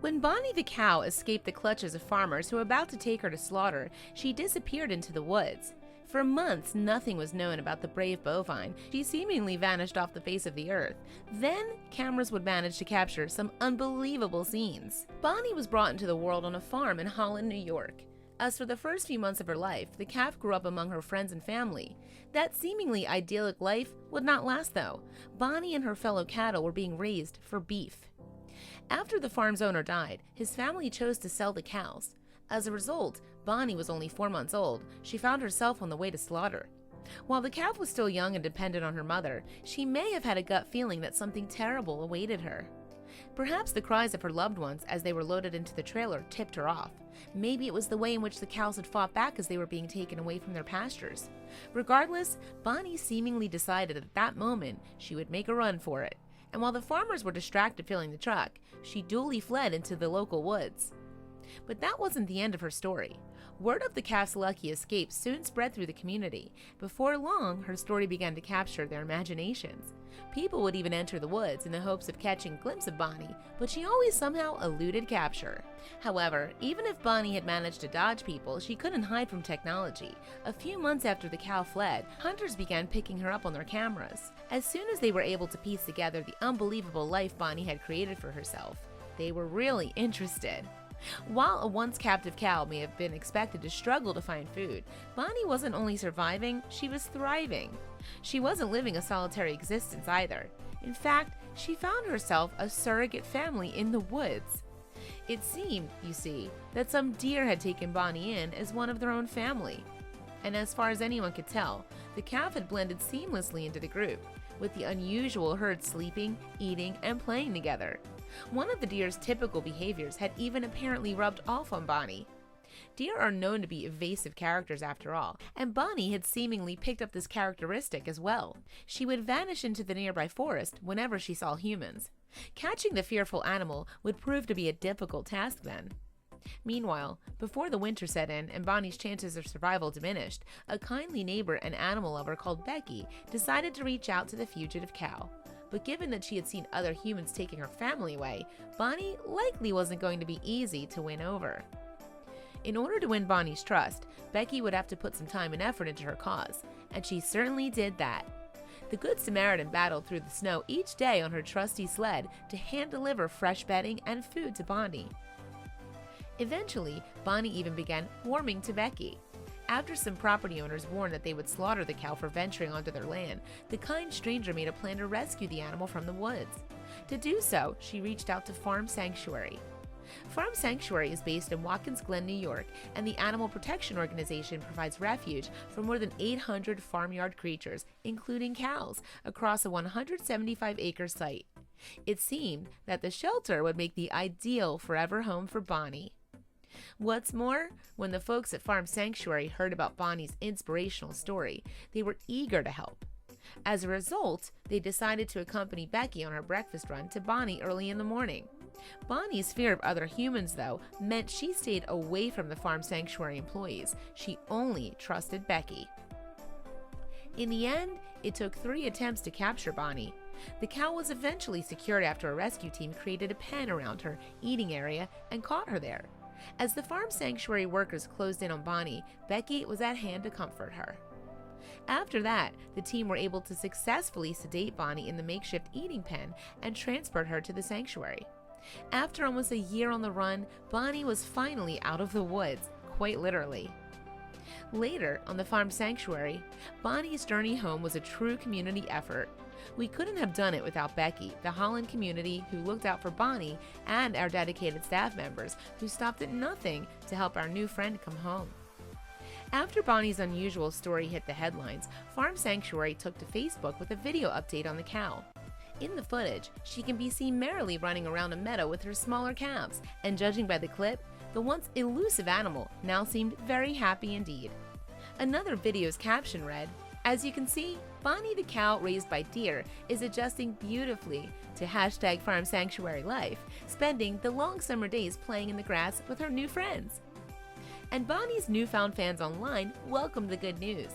When Bonnie the cow escaped the clutches of farmers who were about to take her to slaughter, she disappeared into the woods. For months, nothing was known about the brave bovine. She seemingly vanished off the face of the earth. Then, cameras would manage to capture some unbelievable scenes. Bonnie was brought into the world on a farm in Holland, New York. As for the first few months of her life, the calf grew up among her friends and family. That seemingly idyllic life would not last though. Bonnie and her fellow cattle were being raised for beef. After the farm's owner died, his family chose to sell the cows. As a result, Bonnie was only 4 months old. She found herself on the way to slaughter. While the calf was still young and dependent on her mother, she may have had a gut feeling that something terrible awaited her. Perhaps the cries of her loved ones as they were loaded into the trailer tipped her off. Maybe it was the way in which the cows had fought back as they were being taken away from their pastures. Regardless, Bonnie seemingly decided at that moment she would make a run for it. And while the farmers were distracted filling the truck, she duly fled into the local woods. But that wasn't the end of her story. Word of the calf's lucky escape soon spread through the community. Before long, her story began to capture their imaginations. People would even enter the woods in the hopes of catching a glimpse of Bonnie, but she always somehow eluded capture. However, even if Bonnie had managed to dodge people, she couldn't hide from technology. A few months after the cow fled, hunters began picking her up on their cameras. As soon as they were able to piece together the unbelievable life Bonnie had created for herself, they were really interested. While a once captive cow may have been expected to struggle to find food, Bonnie wasn't only surviving, she was thriving. She wasn't living a solitary existence either. In fact, she found herself a surrogate family in the woods. It seemed, you see, that some deer had taken Bonnie in as one of their own family. And as far as anyone could tell, the calf had blended seamlessly into the group, with the unusual herd sleeping, eating, and playing together. One of the deer's typical behaviors had even apparently rubbed off on Bonnie. Deer are known to be evasive characters after all, and Bonnie had seemingly picked up this characteristic as well. She would vanish into the nearby forest whenever she saw humans. Catching the fearful animal would prove to be a difficult task then. Meanwhile, before the winter set in and Bonnie's chances of survival diminished, a kindly neighbor and animal lover called Becky decided to reach out to the fugitive cow. But given that she had seen other humans taking her family away, Bonnie likely wasn't going to be easy to win over. In order to win Bonnie's trust, Becky would have to put some time and effort into her cause, and she certainly did that. The Good Samaritan battled through the snow each day on her trusty sled to hand-deliver fresh bedding and food to Bonnie. Eventually, Bonnie even began warming to Becky. After some property owners warned that they would slaughter the cow for venturing onto their land, the kind stranger made a plan to rescue the animal from the woods. To do so, she reached out to Farm Sanctuary. Farm Sanctuary is based in Watkins Glen, New York, and the Animal Protection Organization provides refuge for more than 800 farmyard creatures, including cows, across a 175-acre site. It seemed that the shelter would make the ideal forever home for Bonnie. What's more, when the folks at Farm Sanctuary heard about Bonnie's inspirational story, they were eager to help. As a result, they decided to accompany Becky on her breakfast run to Bonnie early in the morning. Bonnie's fear of other humans, though, meant she stayed away from the Farm Sanctuary employees. She only trusted Becky. In the end, it took 3 attempts to capture Bonnie. The cow was eventually secured after a rescue team created a pen around her eating area and caught her there. As the Farm Sanctuary workers closed in on Bonnie, Becky was at hand to comfort her. After that, the team were able to successfully sedate Bonnie in the makeshift eating pen and transport her to the sanctuary. After almost a year on the run, Bonnie was finally out of the woods, quite literally. Later, on the Farm Sanctuary, Bonnie's journey home was a true community effort. We couldn't have done it without Becky, the Holland community who looked out for Bonnie, and our dedicated staff members who stopped at nothing to help our new friend come home. After Bonnie's unusual story hit the headlines, Farm Sanctuary took to Facebook with a video update on the cow. In the footage, she can be seen merrily running around a meadow with her smaller calves, and judging by the clip, the once elusive animal now seemed very happy indeed. Another video's caption read, "As you can see, Bonnie the cow raised by deer is adjusting beautifully to #Farm Sanctuary life, spending the long summer days playing in the grass with her new friends." And Bonnie's newfound fans online welcomed the good news.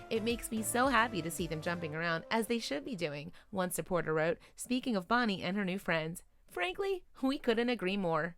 "It makes me so happy to see them jumping around as they should be doing," one supporter wrote, speaking of Bonnie and her new friends. "Frankly, we couldn't agree more."